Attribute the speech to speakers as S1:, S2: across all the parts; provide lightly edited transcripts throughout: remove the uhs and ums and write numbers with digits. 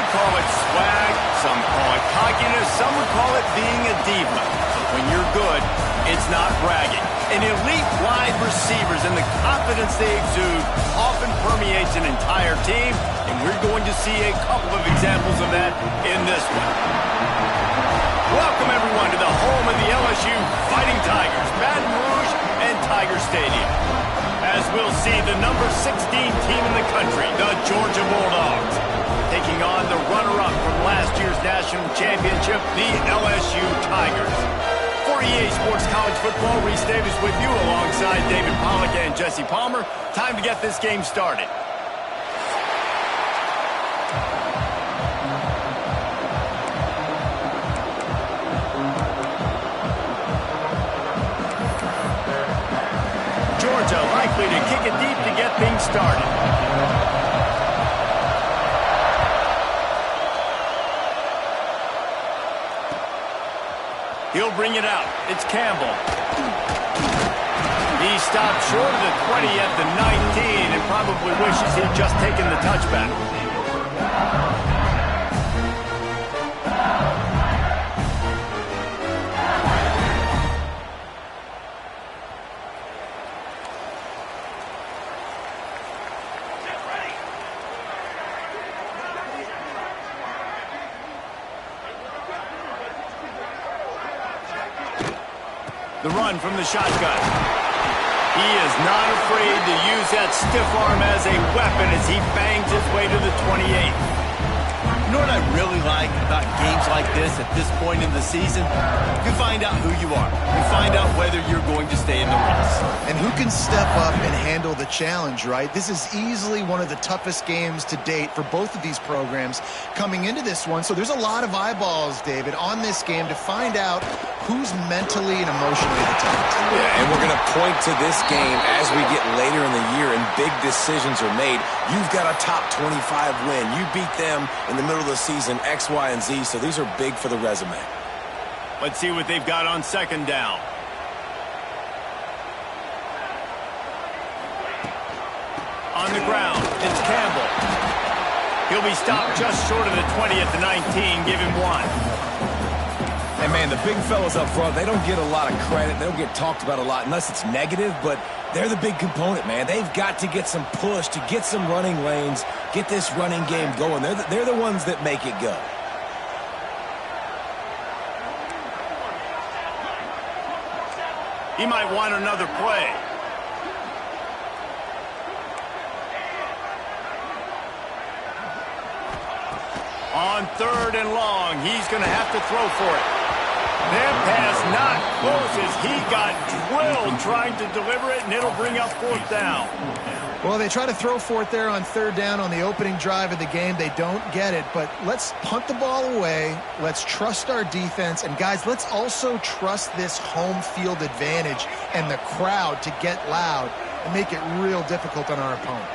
S1: would call it swag, some call it cockiness, some would call it being a diva. But when you're good, it's not bragging. And elite wide receivers and the confidence they exude often permeates an entire team, and we're going to see a couple of examples of that in this one. Welcome, everyone, to the home of the LSU Fighting Tigers, Baton Rouge and Tiger Stadium. As we'll see the number 16 team in the country, the Georgia Bulldogs, taking on the runner-up from last year's national championship, the LSU Tigers. For EA Sports College Football, Reese Davis with you alongside David Pollack and Jesse Palmer. Time to get this game started. Georgia likely to kick it deep to get things started. He'll bring it out. It's Campbell. He stopped short of the 20 at the 19 and probably wishes he'd just taken the touchback. The run from the shotgun. He is not afraid to use that stiff arm as a weapon as he bangs his way to the 28. You know what I really like about games like this at this point in the season? You find out who you are. You find out whether you're going to stay in the race.
S2: And who can step up and handle the challenge, right? This is easily one of the toughest games to date for both of these programs coming into this one. So there's a lot of eyeballs, David, on this game to find out who's mentally and emotionally the toughest.
S3: Yeah, and we're going to point to this game as we get later in the year and big decisions are made. You've got a top 25 win. You beat them in the middle of the season, X, Y, and Z, so these are big for the resume.
S1: Let's see what they've got on second down. On the ground, it's Campbell. He'll be stopped just short of the 20 at the 19. Give him one.
S3: And, man, the big fellas up front, they don't get a lot of credit. They don't get talked about a lot unless it's negative, but they're the big component, man. They've got to get some push, to get some running lanes, get this running game going. They're the ones that make it go.
S1: He might want another play. On third and long, he's going to have to throw for it. That pass not close as he got drilled trying to deliver it, and it'll bring up fourth down.
S2: Well, they try to throw for it there on third down on the opening drive of the game. They don't get it, but let's punt the ball away. Let's trust our defense. And, guys, let's also trust this home field advantage and the crowd to get loud and make it real difficult on our opponent.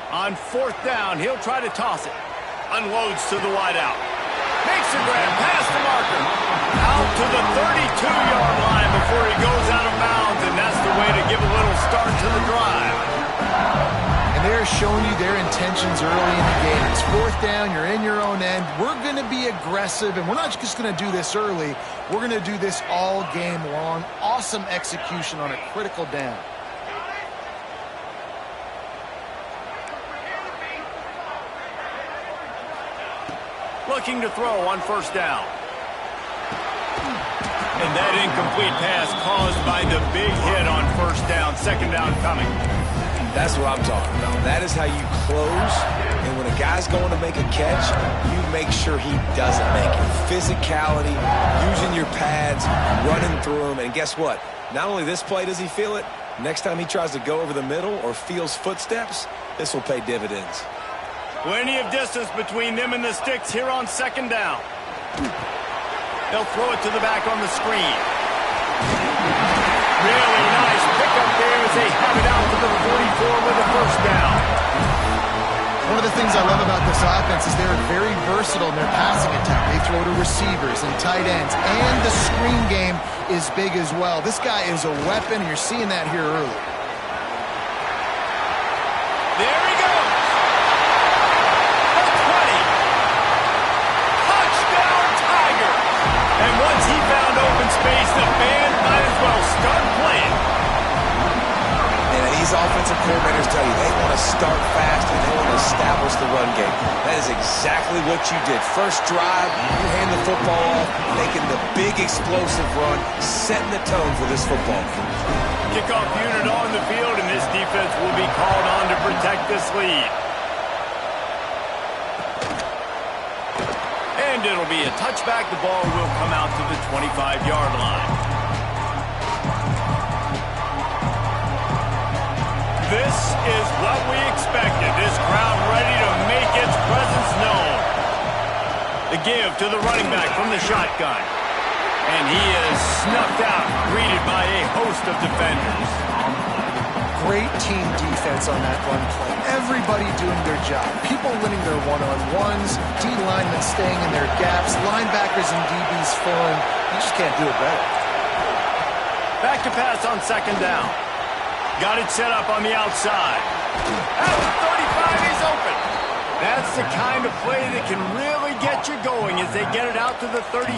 S1: On fourth down, he'll try to toss it. Unloads to the wideout. Makes the grab, past the marker. Out to the 32-yard line before he goes out of bounds, and that's the way to give a little start to the drive.
S2: And they're showing you their intentions early in the game. It's fourth down, you're in your own end. We're going to be aggressive, and we're not just going to do this early. We're going to do this all game long. Awesome execution on a critical down.
S1: Looking to throw on first down. And that incomplete pass caused by the big hit on first down. Second down coming.
S3: That's what I'm talking about. That is how you close. And when a guy's going to make a catch, you make sure he doesn't make it. Physicality, using your pads, running through them. And guess what? Not only this play does he feel it, next time he tries to go over the middle or feels footsteps, this will pay dividends.
S1: Plenty of distance between them and the sticks here on second down. They'll throw it to the back on the screen. Really nice pickup there as they have it out to the 44 with a first down.
S2: One of things I love about this offense is they're very versatile in their passing attack. They throw to receivers and tight ends, and the screen game is big as well. This guy is a weapon, and you're seeing that here early.
S1: There he goes. The 20. Touchdown, Tiger. And once he found open space, the band might as well start playing.
S3: And these offensive coordinators tell you they want to start fast and they want to establish the run game. That is exactly what you did. First drive, you hand the football off, making the big explosive run, setting the tone for this football game.
S1: Kickoff unit on the field, and this defense will be called on to protect this lead. And it'll be a touchback. The ball will come out to the 25-yard line. This is what we expected. This crowd ready to make its presence known. The give to the running back from the shotgun. And he is snuffed out, greeted by a host of defenders.
S2: Great team defense on that run play. Everybody doing their job. People winning their one-on-ones, D linemen staying in their gaps, linebackers and DBs filling. You just can't do it better.
S1: Back to pass on second down. Got it set up on the outside. At the 35, he's open. That's the kind of play that can really get you going as they get it out to the 36.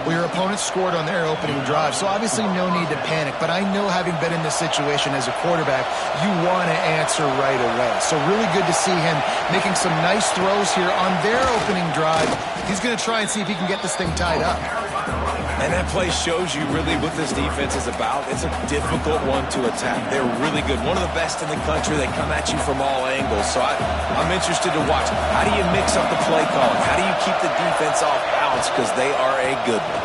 S2: Well, your opponent scored on their opening drive, so obviously no need to panic. But I know, having been in this situation as a quarterback, you want to answer right away. So really good to see him making some nice throws here on their opening drive. He's going to try and see if he can get this thing tied up.
S3: And that play shows you really what this defense is about. It's a difficult one to attack. They're really good. One of the best in the country. They come at you from all angles. So I'm interested to watch. How do you mix up the play calling? How do you keep the defense off balance? Because they are a good one.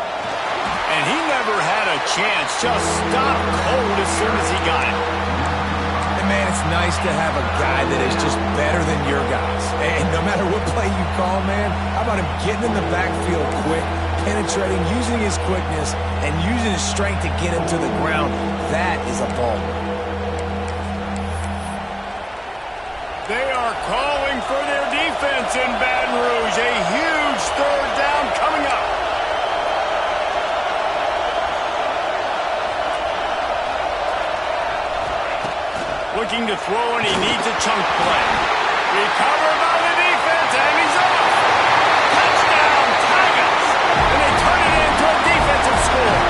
S1: And he never had a chance. Just stopped cold as soon as he got it.
S3: And man, it's nice to have a guy that is just better than your guys. And no matter what play you call, man, how about him getting in the backfield quick, penetrating, using his quickness, and using his strength to get him to the ground? That is a ball.
S1: They are calling for their defense in Baton Rouge. A huge third down coming up. Looking to throw, and he needs a chunk play. Recovered by the defense, and he's off. Touchdown, Tigers. And they turn it into a defensive score.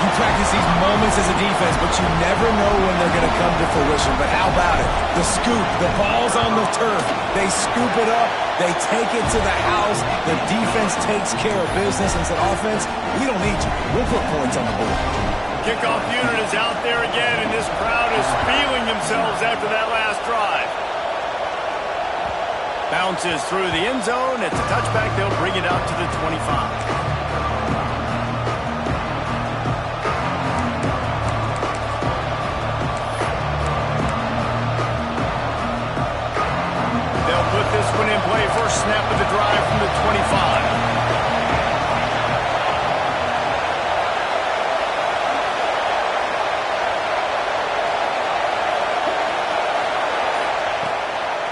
S3: You practice these moments as a defense, but you never know when they're going to come to fruition. But how about it? The scoop, the ball's on the turf. They scoop it up. They take it to the house. The defense takes care of business and said, offense, we don't need you. We'll put points on the board.
S1: Kickoff unit is out there again, and this crowd is feeling themselves after that last drive. Bounces through the end zone. It's a touchback. They'll bring it out to the 25. Put this one in play. First snap of the drive from the 25.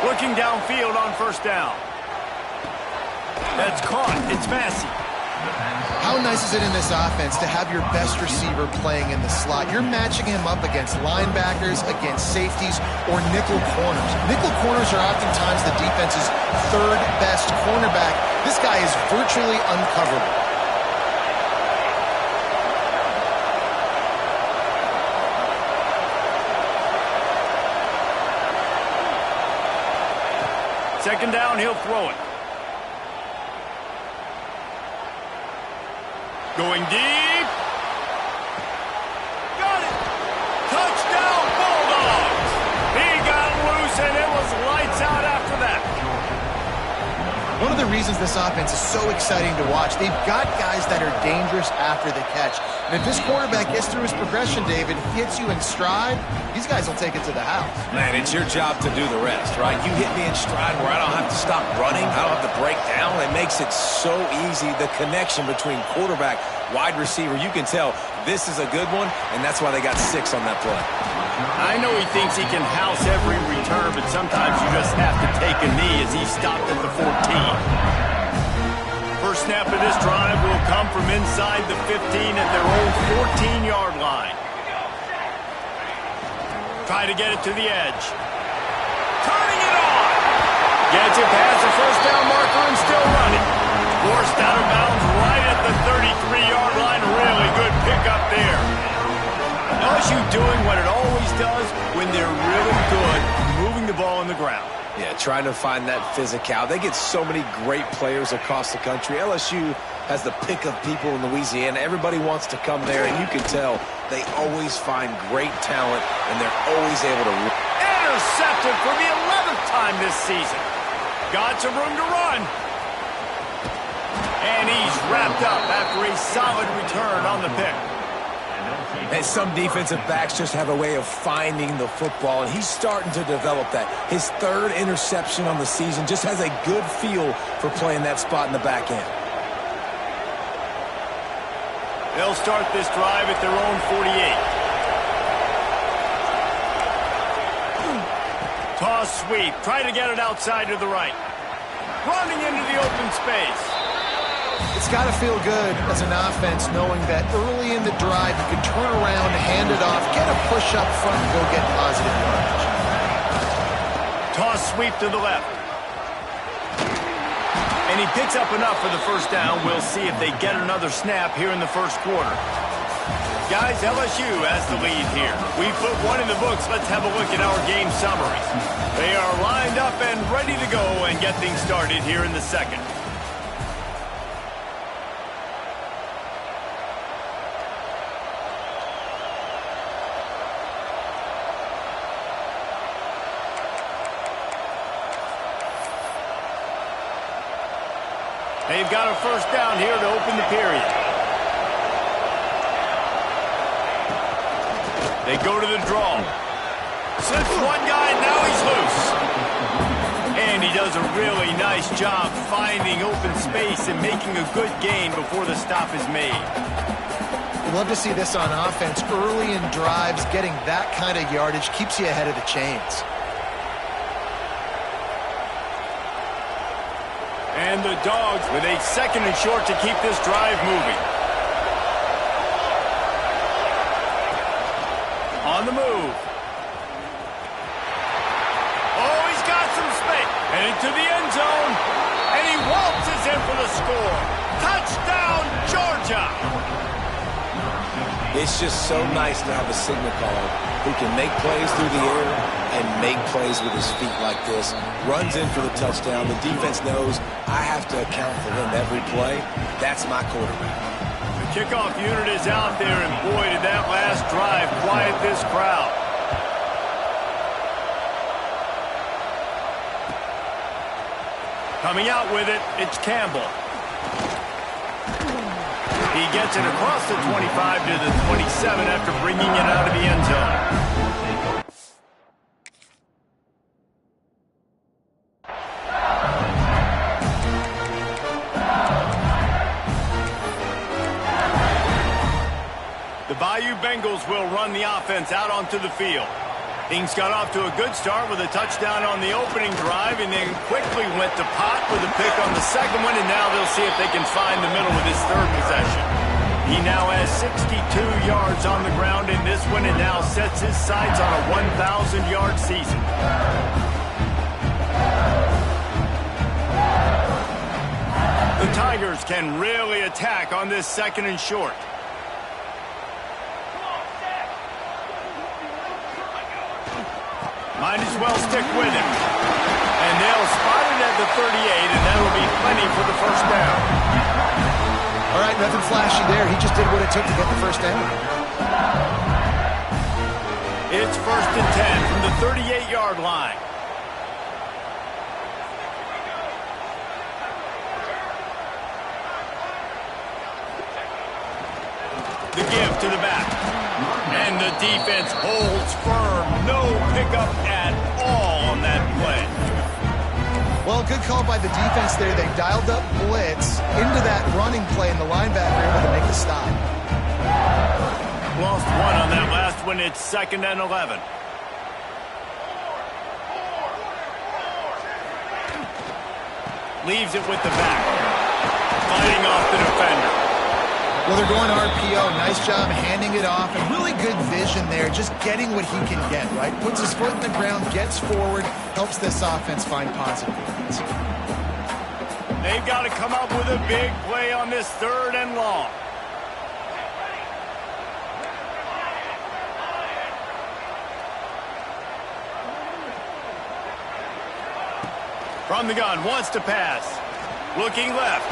S1: Looking downfield on first down. That's caught. It's Massey.
S2: How nice is it in this offense to have your best receiver playing in the slot? You're matching him up against linebackers, against safeties, or nickel corners. Nickel corners are oftentimes the defense's third best cornerback. This guy is virtually uncoverable.
S1: Second down, he'll throw it. Going deep. Got it. Touchdown, Bulldogs. He got loose, and it was lights out after that.
S2: One of the reasons this offense is so exciting to watch, they've got guys that are dangerous after the catch. And if this quarterback gets through his progression, David, hits you in stride, these guys will take it to the house.
S3: Man, it's your job to do the rest, right? You hit me in stride where I don't have to stop running. I don't have to break down. It makes it so easy. The connection between quarterback, wide receiver, you can tell this is a good one, and that's why they got 6 on that play.
S1: I know he thinks he can house every return, but sometimes you just have to take a knee as he stopped at the 14. First snap of this drive will come from inside the 15 at their own 14-yard line. Try to get it to the edge. Turning it on. Gets it past the first down marker and still running. Forced out of bounds right at the 33-yard line. Really good pickup there. LSU doing what it always does when they're really good, moving the ball on the ground.
S3: Yeah, trying to find that physical. They get so many great players across the country. LSU has the pick of people in Louisiana. Everybody wants to come there, and you can tell they always find great talent, and they're always able to...
S1: Intercepted for the 11th time this season. Got some room to run. And he's wrapped up after a solid return on the pick.
S3: And some defensive backs just have a way of finding the football, and he's starting to develop that. His third interception on the season, just has a good feel for playing that spot in the back end.
S1: They'll start this drive at their own 48. Toss sweep. Try to get it outside to the right. Running into the open space.
S2: It's got to feel good as an offense knowing that early in the drive you can turn around, hand it off, get a push up front, and go get positive yardage.
S1: Toss sweep to the left. And he picks up enough for the first down. We'll see if they get another snap here in the first quarter. Guys, LSU has the lead here. We put one in the books. Let's have a look at our game summaries. They are lined up and ready to go and get things started here in the second. They've got a first down here to open the period. They go to the draw. Slips one guy, now he's loose. And he does a really nice job finding open space and making a good gain before the stop is made.
S2: We'd love to see this on offense. Early in drives, getting that kind of yardage keeps you ahead of the chains.
S1: And the Dogs with a second and short to keep this drive moving. On the move. Oh, he's got some space. And into the end zone. And he waltzes in for the score. Touchdown, Georgia.
S3: It's just so nice to have a signal caller who can make plays through the air and make plays with his feet like this. Runs in for the touchdown. The defense knows I have to account for him every play. That's my quarterback.
S1: The kickoff unit is out there, and boy, did that last drive quiet this crowd. Coming out with it, it's Campbell. He gets it across the 25 to the 27 after bringing it out of the end zone. The Bayou Bengals will run the offense out onto the field. Things got off to a good start with a touchdown on the opening drive and then quickly went to pot with a pick on the second one, and now they'll see if they can find the middle with his third possession. He now has 62 yards on the ground in this one and now sets his sights on a 1,000-yard season. The Tigers can really attack on this second and short. Might as well stick with him. And they'll spot it at the 38, and that'll be plenty for the first down.
S2: All right, nothing flashy there. He just did what it took to get the first down.
S1: It's 1st and 10 from the 38-yard line. The give to the back. And the defense holds firm. No pickup at all on that play.
S2: Well, good call by the defense there. They dialed up blitz into that running play, and the linebacker able to make the stop.
S1: Lost one on that last when it's 2nd and 11. Leaves it with the back. Fighting off the defender.
S2: Well, they're going RPO. Nice job handing it off, and really good vision there, just getting what he can get, right? Puts his foot in the ground, gets forward, helps this offense find positive defense.
S1: They've got to come up with a big play on this 3rd and long. From the gun, wants to pass. Looking left.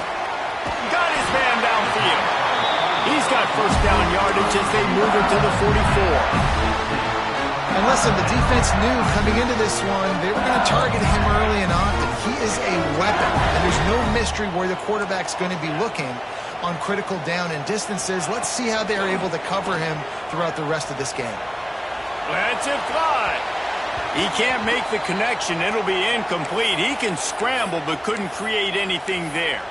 S1: Got his man downfield. He's got first down yardage as they move it to the 44.
S2: And listen, the defense knew coming into this one, they were going to target him early and often. He is a weapon, and there's no mystery where the quarterback's going to be looking on critical down and distances. Let's see how they're able to cover him throughout the rest of this game.
S1: Let's it fly. He can't make the connection. It'll be incomplete. He can scramble, but couldn't create anything there.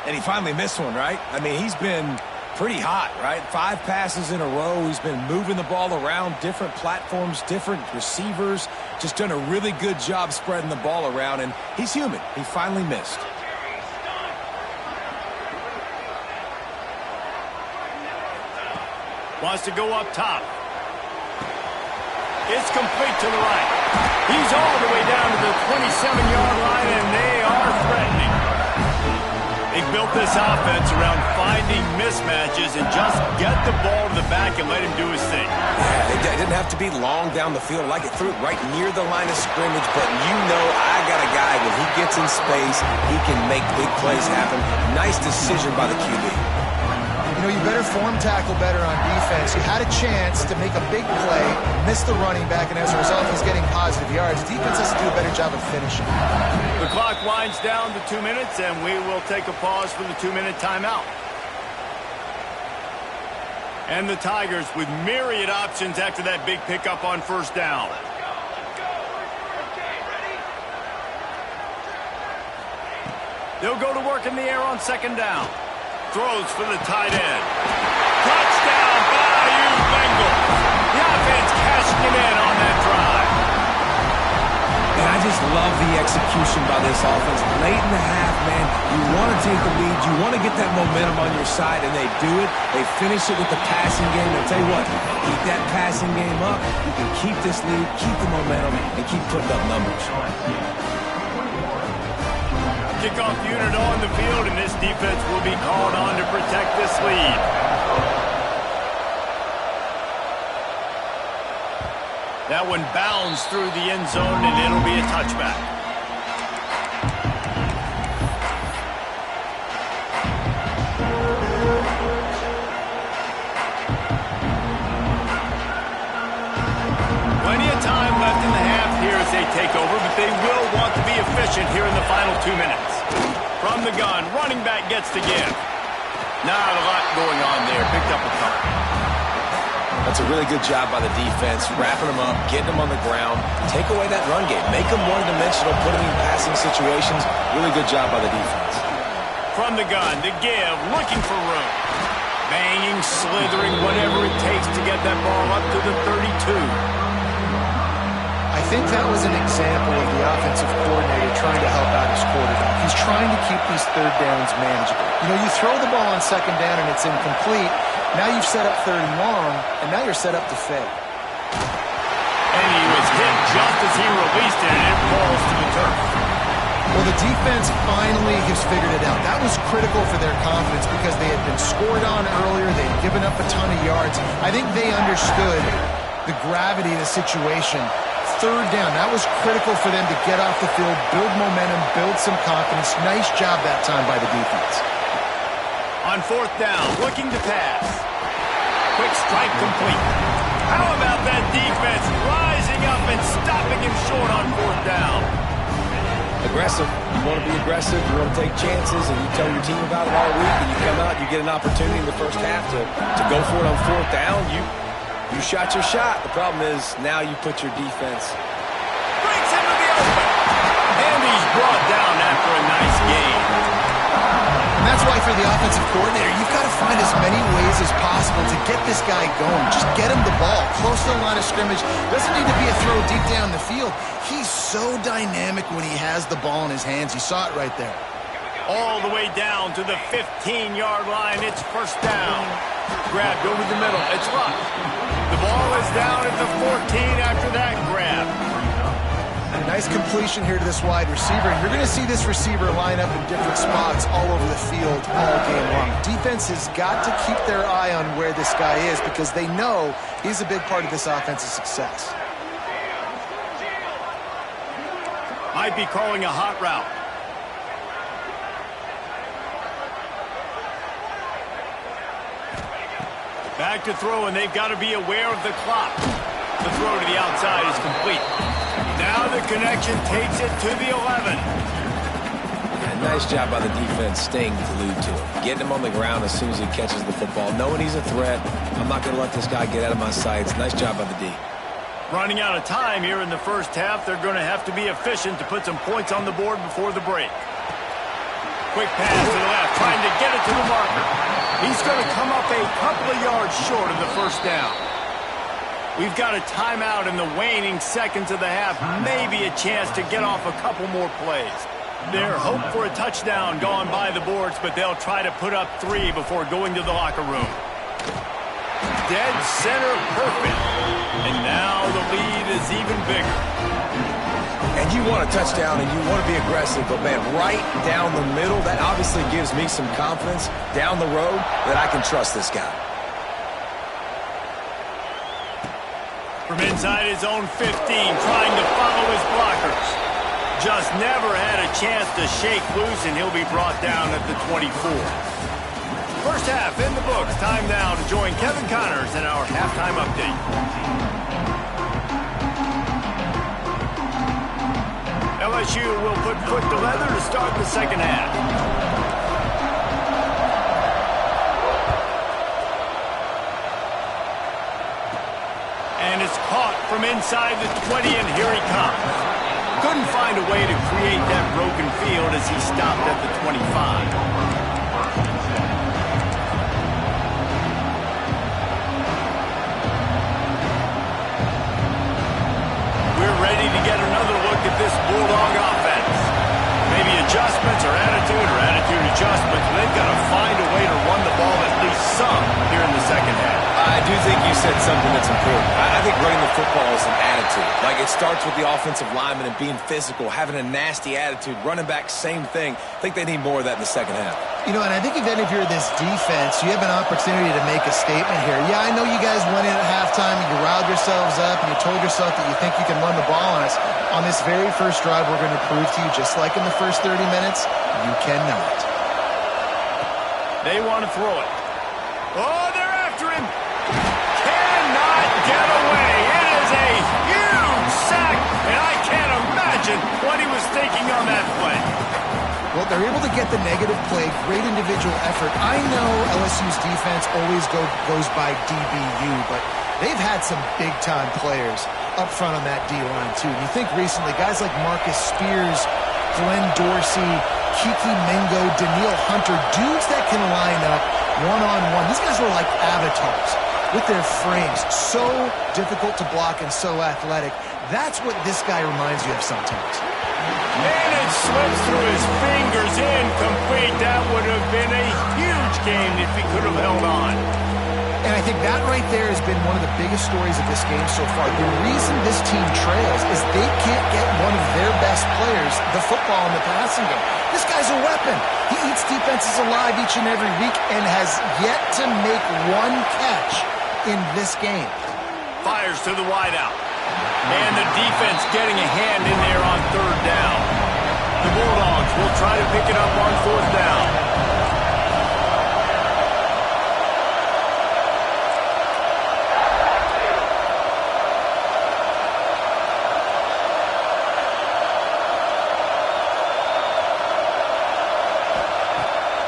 S3: And he finally missed one, right? I mean, he's been pretty hot, right? 5 passes in a row. He's been moving the ball around, different platforms, different receivers. Just done a really good job spreading the ball around, and he's human. He finally missed.
S1: Wants to go up top. It's complete to the right. He's all the way down to the 27-yard line, and they are threatening. They built this offense around finding mismatches and just get the ball to the back and let him do his thing.
S3: Yeah, it didn't have to be long down the field. Like it threw it right near the line of scrimmage, but you know I got a guy, when he gets in space, he can make big plays happen. Nice decision by the QB.
S2: You know, you better form tackle better on defense. You had a chance to make a big play, miss the running back, and as a result, he's getting positive yards. Defense has to do a better job of finishing.
S1: The clock winds down to 2 minutes, and we will take a pause for the 2-minute timeout. And the Tigers with myriad options after that big pickup on 1st down. They'll go to work in the air on 2nd down. Throws for the tight end. Touchdown, Bayou Bengals. The offense cashing it in on that drive.
S3: And I just love the execution by this offense. Late in the half, man, you want to take the lead. You want to get that momentum on your side, and they do it. They finish it with the passing game. I'll tell you what, keep that passing game up. You can keep this lead, keep the momentum, and keep putting up numbers.
S1: Kickoff unit on the field, and this defense will be called on to protect this lead. That one bounds through the end zone, and it'll be a touchback. Plenty of time left in the half here as they take over, but they will want to be efficient here in the final 2 minutes. From the gun, running back gets to give. Not a lot going on there. Picked up a couple.
S3: That's a really good job by the defense, wrapping them up, getting them on the ground. Take away that run game. Make them one-dimensional, put them in passing situations. Really good job by the defense.
S1: From the gun, the give, looking for room. Banging, slithering, whatever it takes to get that ball up to the 32.
S2: I think that was an example of the offensive coordinator trying to help out his quarterback. He's trying to keep these 3rd downs manageable. You know, you throw the ball on 2nd down and it's incomplete. Now you've set up 3rd and long, and now you're set up to fail.
S1: And he was hit just as he released it, and it falls to the turf.
S2: Well, the defense finally has figured it out. That was critical for their confidence because they had been scored on earlier. They had given up a ton of yards. I think they understood the gravity of the situation. 3rd down, that was critical for them to get off the field, build momentum, build some confidence. Nice job that time by the defense.
S1: On 4th down, looking to pass. Quick strike complete. How about that defense rising up and stopping him short on 4th down?
S3: Aggressive. You want to be aggressive. You want to take chances, and you tell your team about it all week, and you come out, you get an opportunity in the first half to go for it on 4th down. You shot your shot. The problem is now you put your defense.
S1: Brings him to the open. And he's brought down after a nice game.
S2: And that's why for the offensive coordinator, you've got to find as many ways as possible to get this guy going. Just get him the ball. close to the line of scrimmage. Doesn't need to be a throw deep down the field. He's so dynamic when he has the ball in his hands. You saw it right there.
S1: All the way down to the 15-yard line. It's first down. Grabbed over the middle. It's Luck. The ball is down at the 14 after that grab.
S2: A nice completion here to this wide receiver. And you're going to see this receiver line up in different spots all over the field all game long. Defense has got to keep their eye on where this guy is because they know he's a big part of this offensive success.
S1: Might be calling a hot route. Back to throw, and they've got to be aware of the clock. The throw to the outside is complete. Now the connection takes it to the 11.
S3: Yeah, nice job by the defense staying glued to him. Getting him on the ground as soon as he catches the football. Knowing he's a threat. I'm not going to let this guy get out of my sights. Nice job by the D.
S1: Running out of time here in the first half. They're going to have to be efficient to put some points on the board before the break. Quick pass to the left, trying to get it to the marker. He's going to come up a couple of yards short of the first down. We've got a timeout in the waning seconds of the half. Maybe a chance to get off a couple more plays. Their hope for a touchdown gone by the boards, but they'll try to put up 3 before going to the locker room. Dead center perfect. And now the lead is even bigger.
S3: And you want a touchdown and you want to be aggressive, but man, right down the middle, that obviously gives me some confidence down the road that I can trust this guy.
S1: From inside his own 15, trying to follow his blockers. Just never had a chance to shake loose, and he'll be brought down at the 24. First half in the books. Time now to join Kevin Connors in our halftime update. LSU will put foot to leather to start the second half. And it's caught from inside the 20, and here he comes. Couldn't find a way to create that broken field as he stopped at the 25. We're ready to get another look at this Bulldog offense. Maybe adjustments or attitude adjustments. They've got to find a way to run the ball at least some here in the second half.
S3: I do think you said something that's important. I think running the football is an attitude. Like, it starts with the offensive lineman and being physical, having a nasty attitude. Running back, same thing. I think they need more of that in the second half.
S2: You know, and I think even if you're this defense, you have an opportunity to make a statement here. Yeah, I know you guys went in at halftime and you riled yourselves up and you told yourself that you think you can run the ball on us. On this very first drive, we're going to prove to you, just like in the first 30 minutes, you cannot.
S1: They want to throw it. Oh, they're after him. Cannot get away. It is a huge sack, and I can't imagine what he was thinking on that play.
S2: Well, they're able to get the negative play, great individual effort. I know LSU's defense always goes by DBU, but they've had some big-time players up front on that D-line, too. And you think recently, guys like Marcus Spears, Glenn Dorsey, Kiki Mingo, Daniil Hunter, dudes that can line up one-on-one. These guys were like avatars with their frames. So difficult to block and so athletic. That's what this guy reminds you of sometimes.
S1: And it slips through his fingers, incomplete. That would have been a huge game if he could have held on.
S2: And I think that right there has been one of the biggest stories of this game so far. The reason this team trails is they can't get one of their best players the football in the passing game. This guy's a weapon. He eats defenses alive each and every week and has yet to make one catch in this game.
S1: Fires to the wideout. And the defense getting a hand in there on third down. The Bulldogs will try to pick it up on fourth down.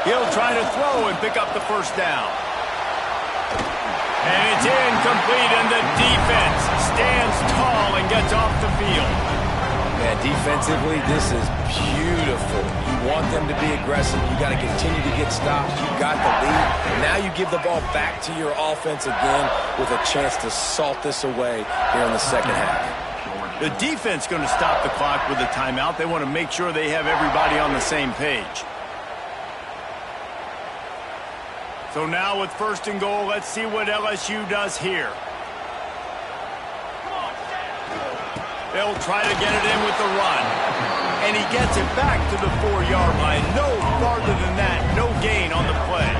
S1: He'll try to throw and pick up the first down. And it's incomplete, and the defense stands tall and gets off the field.
S3: Man, And defensively, this is beautiful. You want them to be aggressive. You got to continue to get stops. You got the lead. And now you give the ball back to your offense again with a chance to salt this away here in the second half.
S1: The defense going to stop the clock with a timeout. They want to make sure they have everybody on the same page. So now with 1st and goal, let's see what LSU does here. They'll try to get it in with the run. And he gets it back to the 4-yard line. No farther than that. No gain on the play.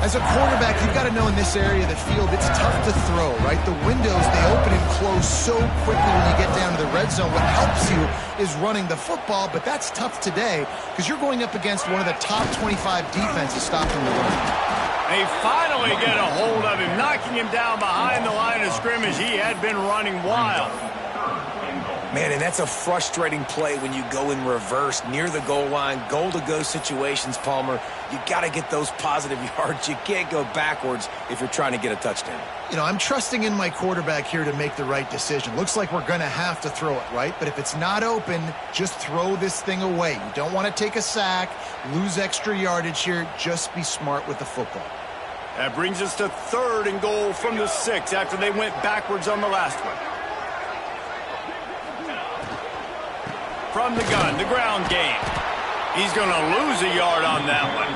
S2: As a quarterback, you've got to know in this area of the field, it's tough to throw, right? The windows, they open and close so quickly when you get down to the red zone. What helps you is running the football, but that's tough today because you're going up against one of the top 25 defenses stopping the run.
S1: They finally get a hold of him, knocking him down behind the line of scrimmage. He had been running wild.
S3: Man, and that's a frustrating play when you go in reverse near the goal line, goal-to-go situations, Palmer. You got to get those positive yards. You can't go backwards if you're trying to get a touchdown.
S2: You know, I'm trusting in my quarterback here to make the right decision. Looks like we're going to have to throw it, right? But if it's not open, just throw this thing away. You don't want to take a sack, lose extra yardage here. Just be smart with the football.
S1: That brings us to 3rd and goal from the 6 after they went backwards on the last one. From the gun, the ground game. He's going to lose a yard on that one.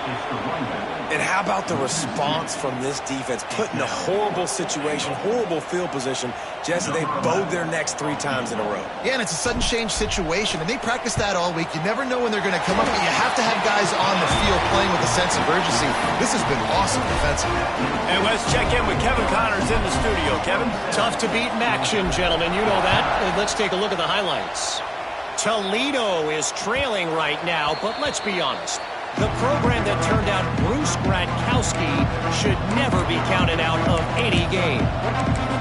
S3: And how about the response from this defense? Put in a horrible situation, horrible field position. Jesse, they bowed their necks 3 times in a row.
S2: Yeah, and it's a sudden change situation, and they practice that all week. You never know when they're going to come up, but you have to have guys on the field playing with a sense of urgency. This has been awesome defensively.
S1: And let's check in with Kevin Connors in the studio. Kevin?
S4: Tough to beat in action, gentlemen. You know that. Let's take a look at the highlights. Toledo is trailing right now, but let's be honest. The program that turned out Bruce Gradkowski should never be counted out of any game.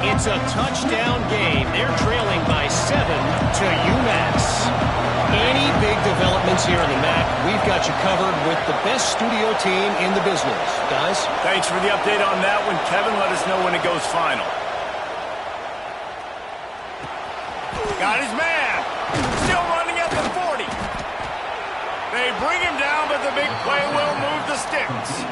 S4: It's a touchdown game. They're trailing by 7 to UMass. Any big developments here in the MAC, we've got you covered with the best studio team in the business. Guys?
S1: Thanks for the update on that one, Kevin. Let us know when it goes final. Got his man. Still running at the 40. They bring him down, but the big play will move the sticks.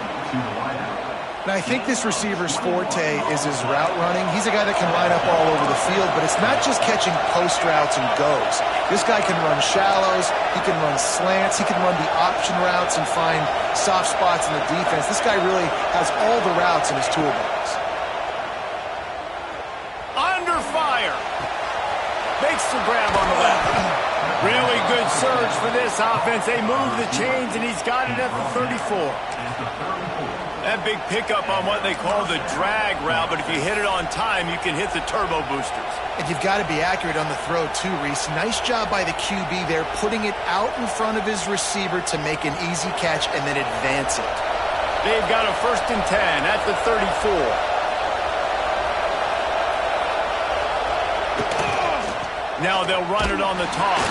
S2: Now, I think this receiver's forte is his route running. He's a guy that can line up all over the field, but it's not just catching post routes and goes. This guy can run shallows, he can run slants, he can run the option routes and find soft spots in the defense. This guy really has all the routes in his toolbox.
S1: Under fire. Makes the grab on the left. Really good surge for this offense. They move the chains, and he's got it at the 34. That big pickup on what they call the drag route, but if you hit it on time, you can hit the turbo boosters.
S2: And you've got to be accurate on the throw, too, Reese. Nice job by the QB there, putting it out in front of his receiver to make an easy catch and then advance it.
S1: They've got a 1st and 10 at the 34. Now they'll run it on the toss.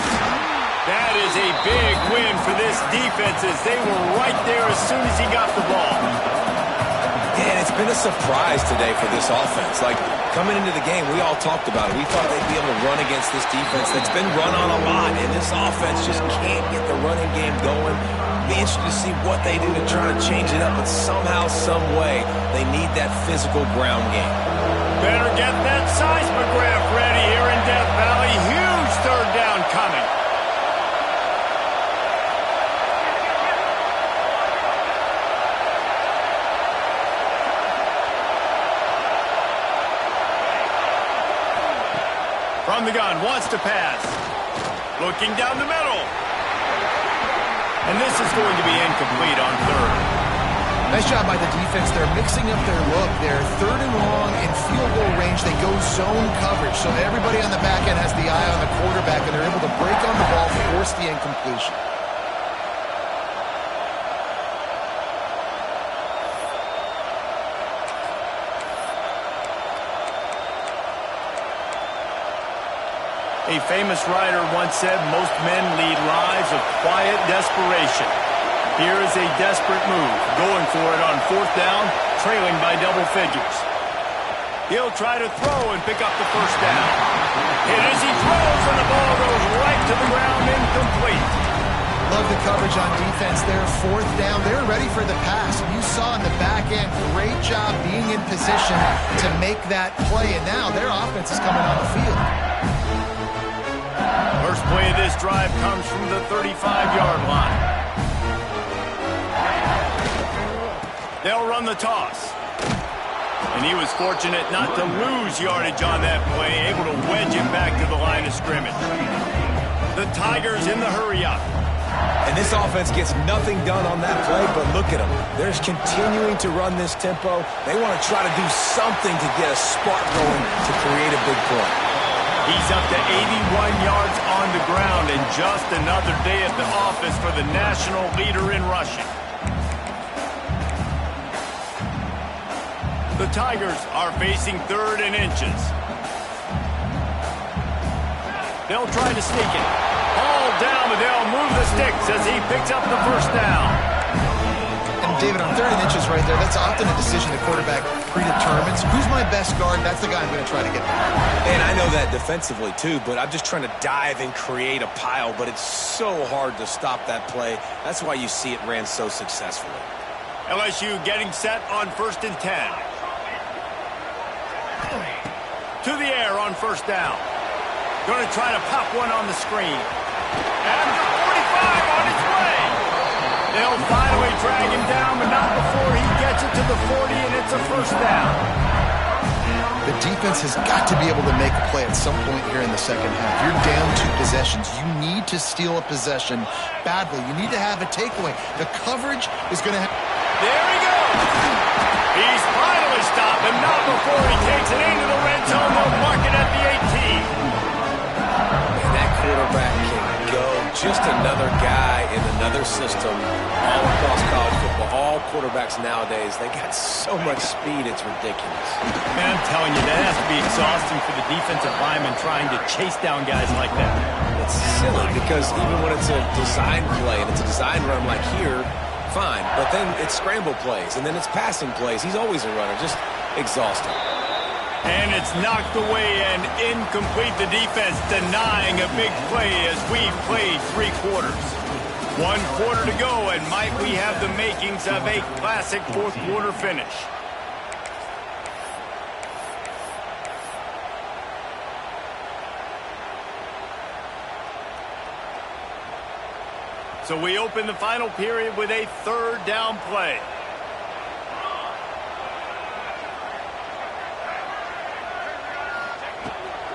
S1: That is a big win for this defense as they were right there as soon as he got the ball.
S3: Yeah, and it's been a surprise today for this offense. Like, coming into the game, we all talked about it. We thought they'd be able to run against this defense that's been run on a lot, and this offense just can't get the running game going. Be interested to see what they do to try to change it up, but somehow, some way, they need that physical ground game.
S1: Better get that seismograph ready here in Death Valley. Huge 3rd down coming. From the gun, wants to pass. Looking down the middle. And this is going to be incomplete on 3rd.
S2: Nice job by the defense. They're mixing up their look. They're 3rd and long in field goal range. They go zone coverage. So everybody on the back end has the eye on the quarterback, and they're able to break on the ball, force the incompletion.
S1: A famous writer once said, most men lead lives of quiet desperation. Here is a desperate move, going for it on 4th down, trailing by double figures. He'll try to throw and pick up the first down. And as he throws, and the ball goes right to the ground, incomplete.
S2: Love the coverage on defense there. Fourth down. They're ready for the pass. You saw in the back end, great job being in position to make that play. And now their offense is coming on the field.
S1: First play of this drive comes from the 35-yard line. They'll run the toss. And he was fortunate not to lose yardage on that play, able to wedge it back to the line of scrimmage. The Tigers in the hurry-up.
S3: And this offense gets nothing done on that play, but look at them. They're just continuing to run this tempo. They want to try to do something to get a spark going to create a big point.
S1: He's up to 81 yards on the ground, and just another day at the office for the national leader in rushing. The Tigers are facing 3rd and inches. They'll try to sneak it. All down, but they'll move the sticks as he picks up the first down.
S2: And David, on 3rd and inches right there, that's often a decision the quarterback predetermines. Who's my best guard? That's the guy I'm going to try to get.
S3: And I know that defensively too, but I'm just trying to dive and create a pile, but it's so hard to stop that play. That's why you see it ran so successfully.
S1: LSU getting set on 1st and 10. To the air on 1st down. Going to try to pop one on the screen. And the 45 on its way. They'll finally drag him down, but not before he gets it to the 40, and it's a 1st down.
S2: The defense has got to be able to make a play at some point here in the second half. You're down 2 possessions. You need to steal a possession badly. You need to have a takeaway. The coverage is going to have...
S1: There he goes. He's finally stopped, but not before he takes it into the red zone. They'll mark it at the 18.
S3: That quarterback can go. Just another guy in another system all across college football. All quarterbacks nowadays, they got so much speed, it's ridiculous.
S1: Man, I'm telling you, that has to be exhausting for the defensive lineman trying to chase down guys like that.
S3: It's silly because even when it's a design play and it's a design run like here, fine. But then it's scramble plays, and then it's passing plays. He's always a runner, just exhausting.
S1: And it's knocked away and incomplete. The defense denying a big play as we've played 3 quarters. 1 quarter to go, and might we have the makings of a classic 4th quarter finish. So we open the final period with a 3rd down play.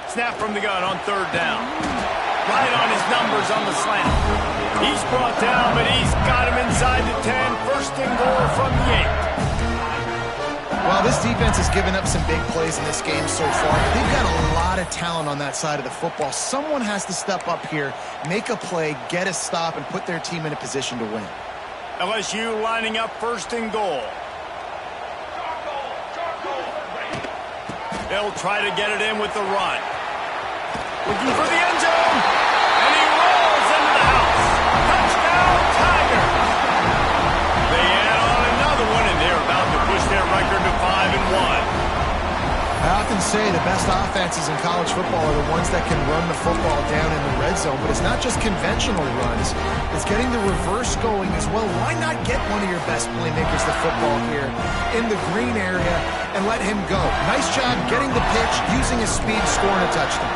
S1: Snap from the gun on 3rd down. Right on his numbers on the slant. He's brought down, but he's got him inside the 10. 1st and goal from the 8.
S2: Well, this defense has given up some big plays in this game so far. They've got a lot of talent on that side of the football. Someone has to step up here, make a play, get a stop, and put their team in a position to win.
S1: LSU lining up 1st and goal. They'll try to get it in with the run. Looking for the end zone. And he rolls into the house. Touchdown, Tigers. They add on another one, and they're about to push their record to 5-1.
S2: I often say the best offenses in college football are the ones that can run the football down in the red zone, but it's not just conventional runs. It's getting the reverse going as well. Why not get one of your best playmakers the football here in the green area and let him go? Nice job getting the pitch, using his speed, scoring a touchdown.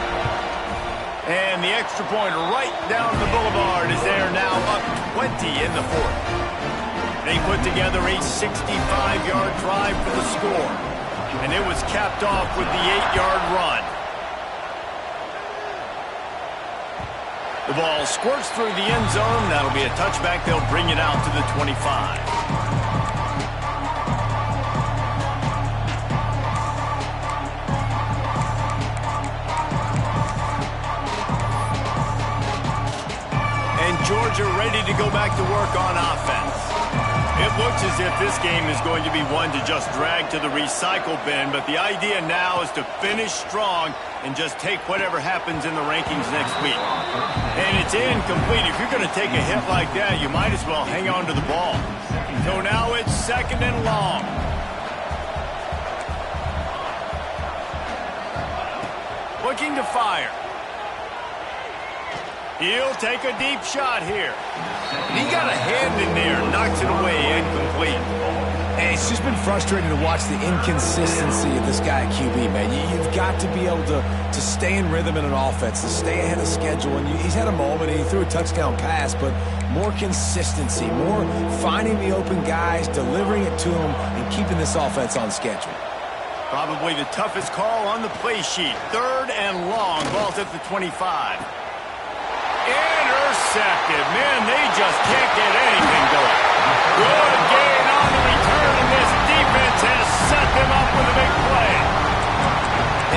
S1: And the extra point right down the boulevard is there now, up 20 in the 4th. They put together a 65-yard drive for the score. And it was capped off with the 8-yard run. The ball squirts through the end zone. That'll be a touchback. They'll bring it out to the 25. Georgia ready to go back to work on offense. It looks as if this game is going to be one to just drag to the recycle bin, but the idea now is to finish strong and just take whatever happens in the rankings next week. And it's incomplete. If you're going to take a hit like that, you might as well hang on to the ball. So now it's 2nd and long. looking to fire. He'll take a deep shot here. He got a hand in there, knocks it away, incomplete.
S3: And it's just been frustrating to watch the inconsistency of this guy at QB, man. You've got to be able to stay in rhythm in an offense, to stay ahead of schedule. And he's had a moment, and he threw a touchdown pass, but more consistency, more finding the open guys, delivering it to them, and keeping this offense on schedule.
S1: Probably the toughest call on the play sheet. 3rd and long, ball's at the 25. Intercepted. Man, they just can't get anything going. Good gain on the return, and this defense has set them up with a big play.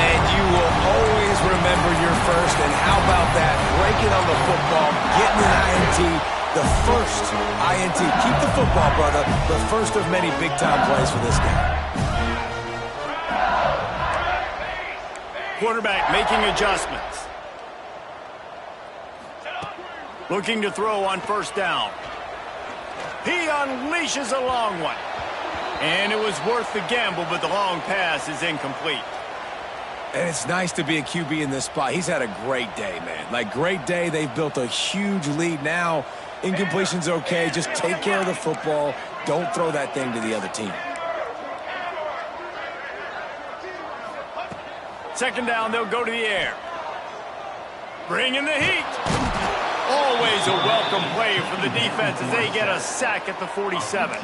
S3: And you will always remember your first, and how about that? Breaking on the football, getting an INT, the first INT. Keep the football, brother. The first of many big-time plays for this guy.
S1: Quarterback making adjustments. Looking to throw on 1st down. He unleashes a long one. And it was worth the gamble, but the long pass is incomplete.
S3: And it's nice to be a QB in this spot. He's had a great day, man. Like, great day. They've built a huge lead. Now, incompletion's okay. Just take care of the football. Don't throw that thing to the other team.
S1: 2nd down, they'll go to the air. Bringing the heat. Always a welcome play for the defense as they get a sack at the 47.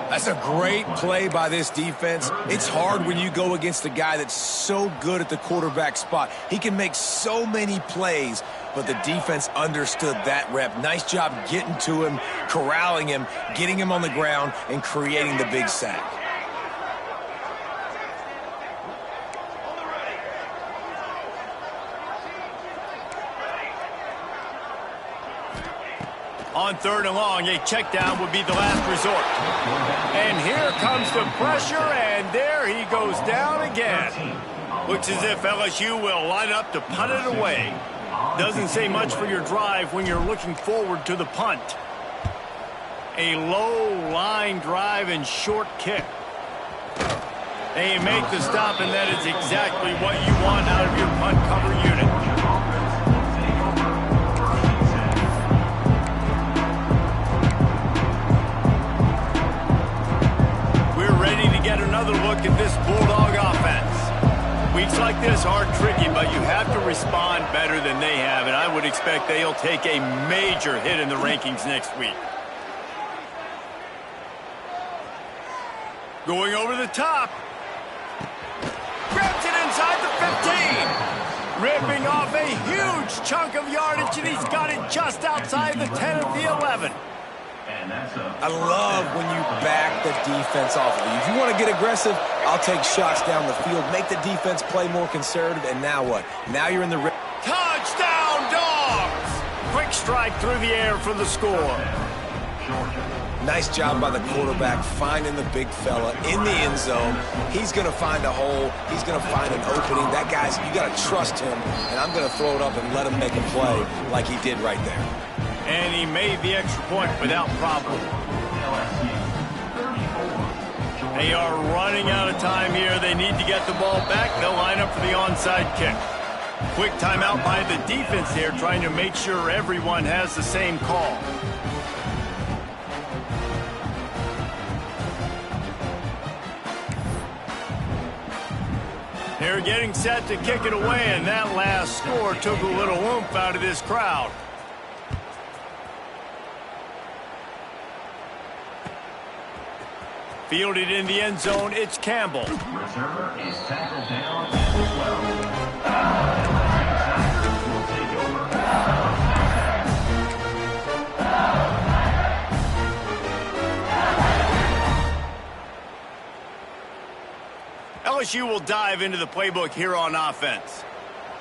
S3: That's a great play by this defense. It's hard when you go against a guy that's so good at the quarterback spot. He can make so many plays, but the defense understood that rep. Nice job getting to him, corralling him, getting him on the ground, and creating the big sack.
S1: On 3rd and long, a check down would be the last resort. And here comes the pressure, and there he goes down again. Looks as if LSU will line up to punt it away. Doesn't say much for your drive when you're looking forward to the punt. A low line drive and short kick. They make the stop, and that is exactly what you want out of your punt cover unit. Get another look at this Bulldog offense. Weeks like this are tricky, but you have to respond better than they have, and I would expect they'll take a major hit in the rankings next week. Going over the top. Grabs it inside the 15. Ripping off a huge chunk of yardage, and he's got it just outside the 10 of the 11.
S3: I love when you back the defense off of you. If you want to get aggressive, I'll take shots down the field, make the defense play more conservative, and now what? Now you're in the...
S1: Touchdown, Dogs! Quick strike through the air for the score.
S3: Nice job by the quarterback finding the big fella in the end zone. He's going to find a hole. He's going to find an opening. That guy's, you got to trust him, and I'm going to throw it up and let him make a play like he did right there.
S1: And he made the extra point without problem. They are running out of time here. They need to get the ball back. They'll line up for the onside kick. Quick timeout by the defense here, trying to make sure everyone has the same call. They're getting set to kick it away, and that last score took a little oomph out of this crowd. Fielded in the end zone, it's Campbell.
S5: Returner is tackled down at the 12.
S1: LSU will dive into the playbook here on offense.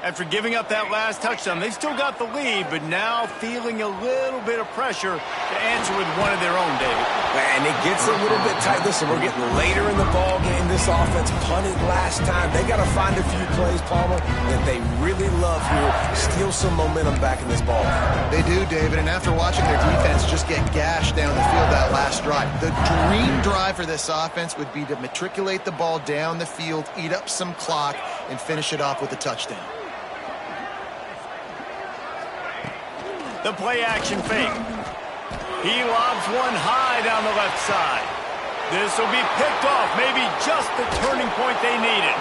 S1: After giving up that last touchdown, they still got the lead, but now feeling a little bit of pressure to answer with one of their own, David.
S3: And it gets a little bit tight. Listen, we're getting later in the ball game. This offense punted last time. They got to find a few plays, Palmer, that they really love here. Steal some momentum back in this ball game.
S2: They do, David, and after watching their defense just get gashed down the field that last drive, the dream drive for this offense would be to matriculate the ball down the field, eat up some clock, and finish it off with a touchdown.
S1: The play-action fake. He lobs one high down the left side. This will be picked off, maybe just the turning point they needed.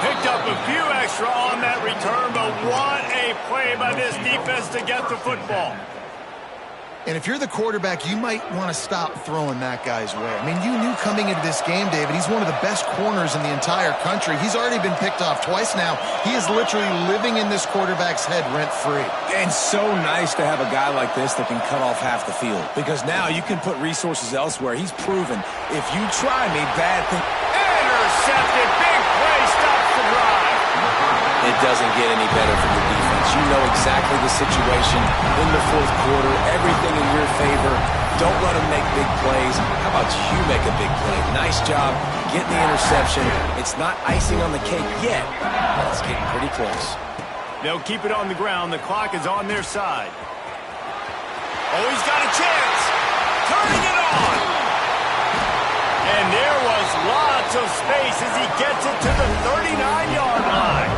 S1: Picked up a few extra on that return, but what a play by this defense to get the football.
S2: And if you're the quarterback, you might want to stop throwing that guy's way. I mean, you knew coming into this game, David, he's one of the best corners in the entire country. He's already been picked off twice now. He is literally living in this quarterback's head rent-free.
S3: And so nice to have a guy like this that can cut off half the field, because now you can put resources elsewhere. He's proven, if you try me, bad thing.
S1: Intercepted. Big play stops the drive.
S3: It doesn't get any better from the defense. You know exactly the situation in the fourth quarter, everything in your favor. Don't let them make big plays. How about you make a big play? Nice job getting the interception. It's not icing on the cake yet, but it's getting pretty close.
S1: They'll keep it on the ground. The clock is on their side. Oh, he's got a chance. Turning it on. And there was lots of space as he gets it to the 39-yard line.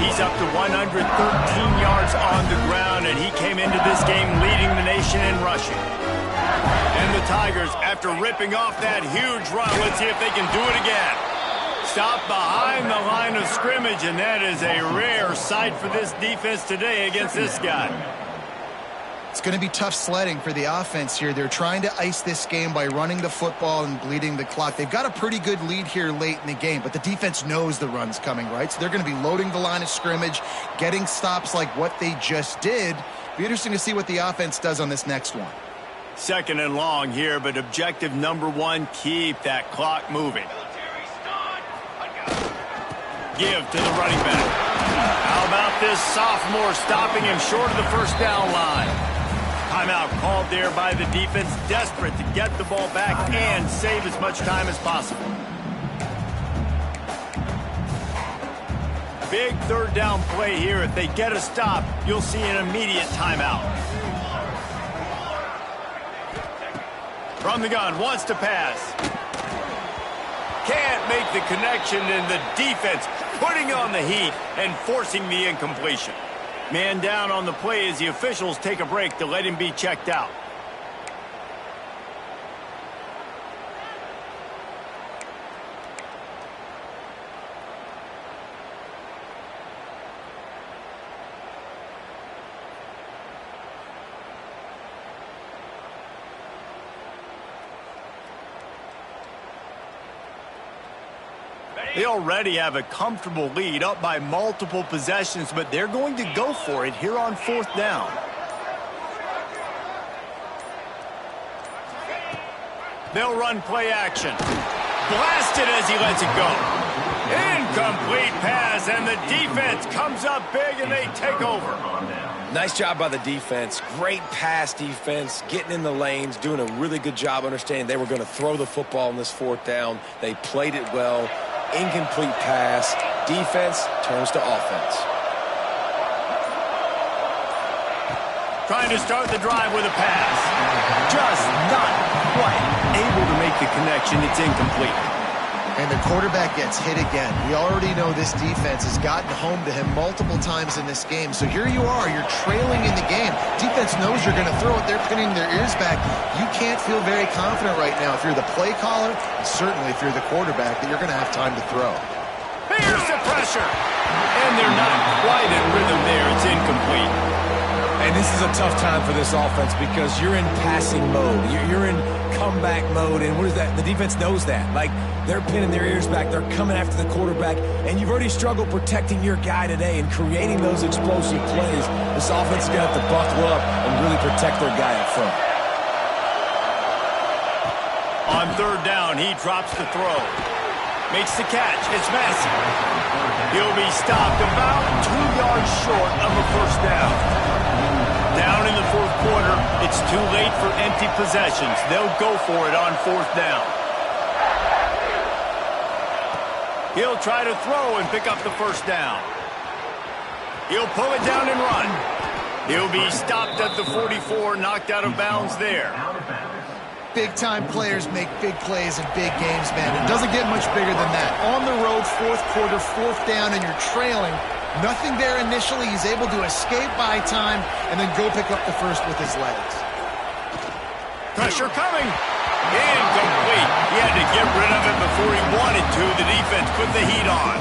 S1: He's up to 113 yards on the ground, and he came into this game leading the nation in rushing. And the Tigers, after ripping off that huge run, let's see if they can do it again. Stop behind the line of scrimmage, and that is a rare sight for this defense today against this guy.
S2: It's going to be tough sledding for the offense here. They're trying to ice this game by running the football and bleeding the clock. They've got a pretty good lead here late in the game, but the defense knows the run's coming, right? So they're going to be loading the line of scrimmage, getting stops like what they just did. Be interesting to see what the offense does on this next one.
S1: Second and long here, but objective number one, keep that clock moving. Give to the running back. How about this sophomore stopping him short of the first down line? Timeout called there by the defense, desperate to get the ball back and save as much time as possible. Big third down play here. If they get a stop, you'll see an immediate timeout. From the gun, wants to pass. Can't make the connection, and the defense putting on the heat and forcing the incompletion. Man down on the play as the officials take a break to let him be checked out. They already have a comfortable lead, up by multiple possessions, but they're going to go for it here on fourth down. They'll run play action. Blasted as he lets it go. Incomplete pass, and the defense comes up big, and they take over.
S3: Nice job by the defense. Great pass defense, getting in the lanes, doing a really good job understanding they were going to throw the football on this fourth down. They played it well. Incomplete pass. Defense turns to offense.
S1: Trying to start the drive with a pass. Just not quite able to make the connection. It's incomplete.
S2: And the quarterback gets hit again. We already know this defense has gotten home to him multiple times in this game. So here you are, you're trailing in the game. Defense knows you're going to throw it. They're pinning their ears back. You can't feel very confident right now if you're the play caller, and certainly if you're the quarterback, that you're going to have time to throw.
S1: Here's the pressure. And they're not quite in rhythm there. It's incomplete.
S3: And this is a tough time for this offense because you're in passing mode. You're in comeback mode, and what is that? The defense knows that. Like, they're pinning their ears back. They're coming after the quarterback, and you've already struggled protecting your guy today and creating those explosive plays. This offense is going to have to buckle up and really protect their guy up front.
S1: On third down, he drops the throw. Makes the catch. It's Massey. He'll be stopped about 2 yards short of a first down. Down in the fourth quarter, it's too late for empty possessions. They'll go for it on fourth down. He'll try to throw and pick up the first down. He'll pull it down and run. He'll be stopped at the 44, knocked out of bounds there.
S2: Big-time players make big plays in big games, man. It doesn't get much bigger than that. On the road, fourth quarter, fourth down, and you're trailing. Nothing there initially. He's able to escape by time and then go pick up the first with his legs.
S1: Pressure coming. Incomplete. He had to get rid of it before he wanted to. The defense put the heat on.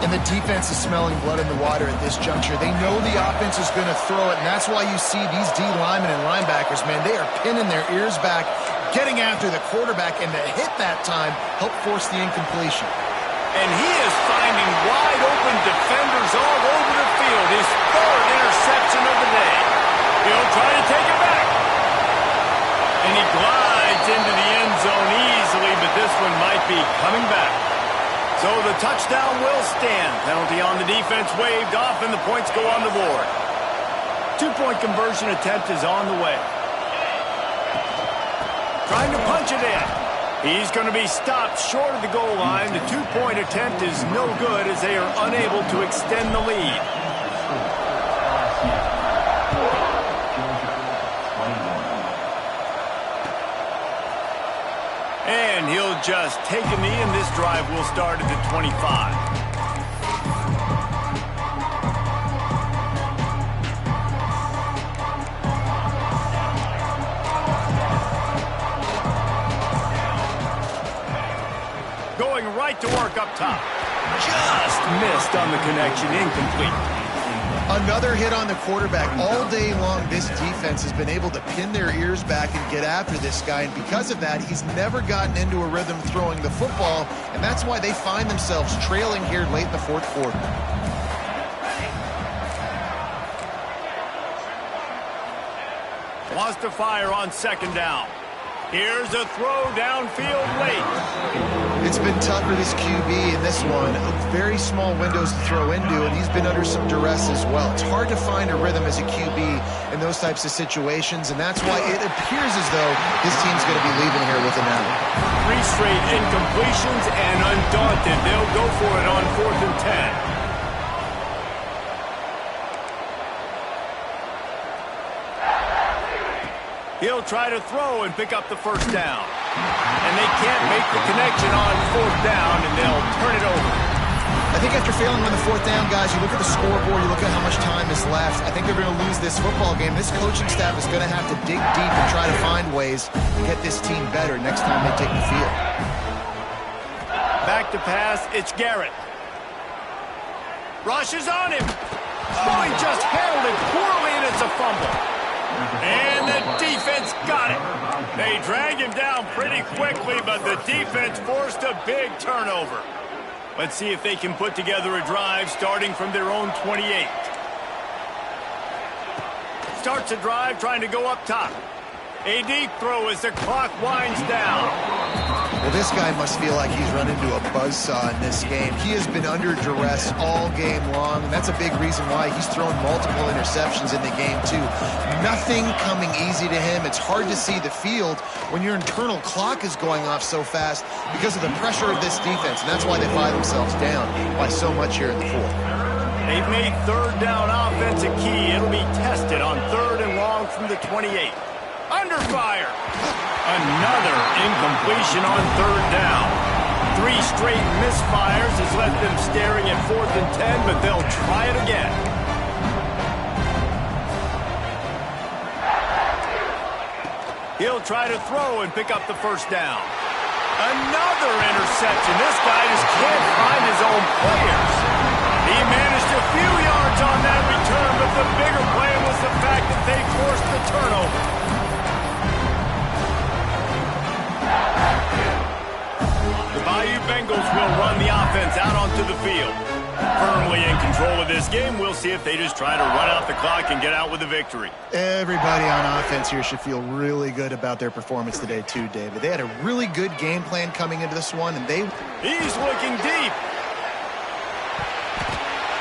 S2: And the defense is smelling blood in the water at this juncture. They know the offense is going to throw it, and that's why you see these D linemen and linebackers, man, they are pinning their ears back, getting after the quarterback, and the hit that time helped force the incompletion.
S1: And he is finding wide open defenders all over the field. His third interception of the day. He'll try to take it back. And he glides into the end zone easily, but this one might be coming back. So the touchdown will stand. Penalty on the defense waved off, and the points go on the board. 2-point conversion attempt is on the way. Trying to punch it in. He's going to be stopped short of the goal line. The 2-point attempt is no good as they are unable to extend the lead. And he'll just take a knee, and this drive will start at the 25. Going right to work up top. Just missed on the connection, incomplete.
S2: Another hit on the quarterback. All day long, this defense has been able to pin their ears back and get after this guy, and because of that, he's never gotten into a rhythm throwing the football, and that's why they find themselves trailing here late in the fourth quarter.
S1: Wants to fire on second down. Here's a throw downfield late.
S2: It's been tough for this QB in this one. Very small windows to throw into, and he's been under some duress as well. It's hard to find a rhythm as a QB in those types of situations, and that's why it appears as though this team's going to be leaving here with an out.
S1: 3 straight incompletions, and undaunted, they'll go for it on 4th and 10. He'll try to throw and pick up the first down. And they can't make the connection on 4th down, and they'll turn it over.
S2: I think after failing on the 4th down, guys, you look at the scoreboard, you look at how much time is left. I think they're going to lose this football game. This coaching staff is going to have to dig deep and try to find ways to get this team better next time they take the field.
S1: Back to pass, it's Garrett. Rush is on him. Oh, he just handled it poorly, and it's a fumble. And the defense got it. They dragged him down pretty quickly, but the defense forced a big turnover. Let's see if they can put together a drive starting from their own 28. Starts a drive trying to go up top. A deep throw as the clock winds down.
S2: Well, this guy must feel like he's run into a buzzsaw in this game. He has been under duress all game long, and that's a big reason why he's thrown multiple interceptions in the game, too. Nothing coming easy to him. It's hard to see the field when your internal clock is going off so fast because of the pressure of this defense, and that's why they find themselves down by so much here in the fourth.
S1: They've made 3rd down offense a key. It'll be tested on 3rd and long from the 28. Under fire. Another incompletion on 3rd down. 3 straight misfires has left them staring at 4th and 10, but they'll try it again. He'll try to throw and pick up the first down. Another interception. This guy just can't find his own players. He managed a few yards on that return, but the bigger play was the fact that they forced the turnover. The Bayou Bengals will run the offense out onto the field. Firmly in control of this game. We'll see if they just try to run out the clock and get out with a victory.
S2: Everybody on offense here should feel really good about their performance today too, David. They had a really good game plan coming into this one, and
S1: He's looking deep.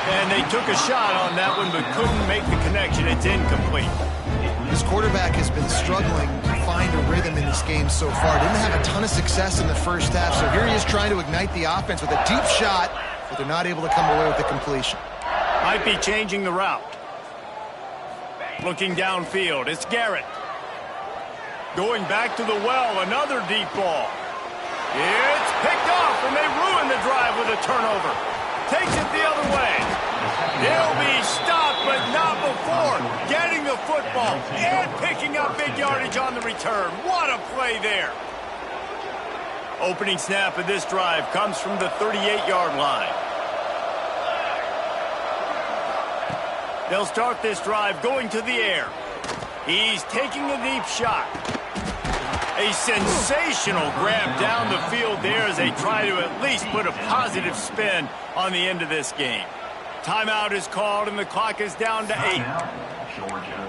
S1: And they took a shot on that one, but couldn't make the connection. It's incomplete.
S2: This quarterback has been struggling to find a rhythm in this game so far. Didn't have a ton of success in the first half, so here he is trying to ignite the offense with a deep shot, but they're not able to come away with the completion.
S1: Might be changing the route. Looking downfield, it's Garrett. Going back to the well, another deep ball. It's picked off, and they ruin the drive with a turnover. Takes it the other way. football and picking up big yardage on the return. What a play there. Opening snap of this drive comes from the 38-yard line. They'll start this drive going to the air. He's taking a deep shot. A sensational grab down the field there as they try to at least put a positive spin on the end of this game. Timeout is called and the clock is down to 8.
S5: Georgia.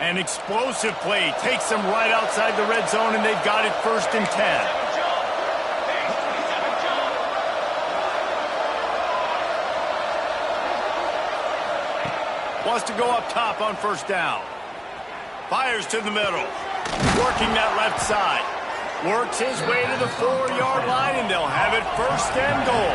S1: An explosive play takes them right outside the red zone, and they've got it 1st and 10. Wants to go up top on 1st down. Fires to the middle. Working that left side. Works his way to the 4-yard line, and they'll have it 1st and goal.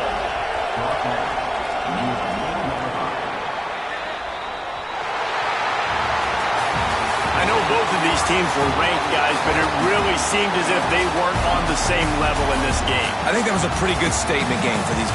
S1: I know both of these teams were ranked, guys, but it really seemed as if they weren't on the same level in this game.
S3: I think that was a pretty good statement game for these guys.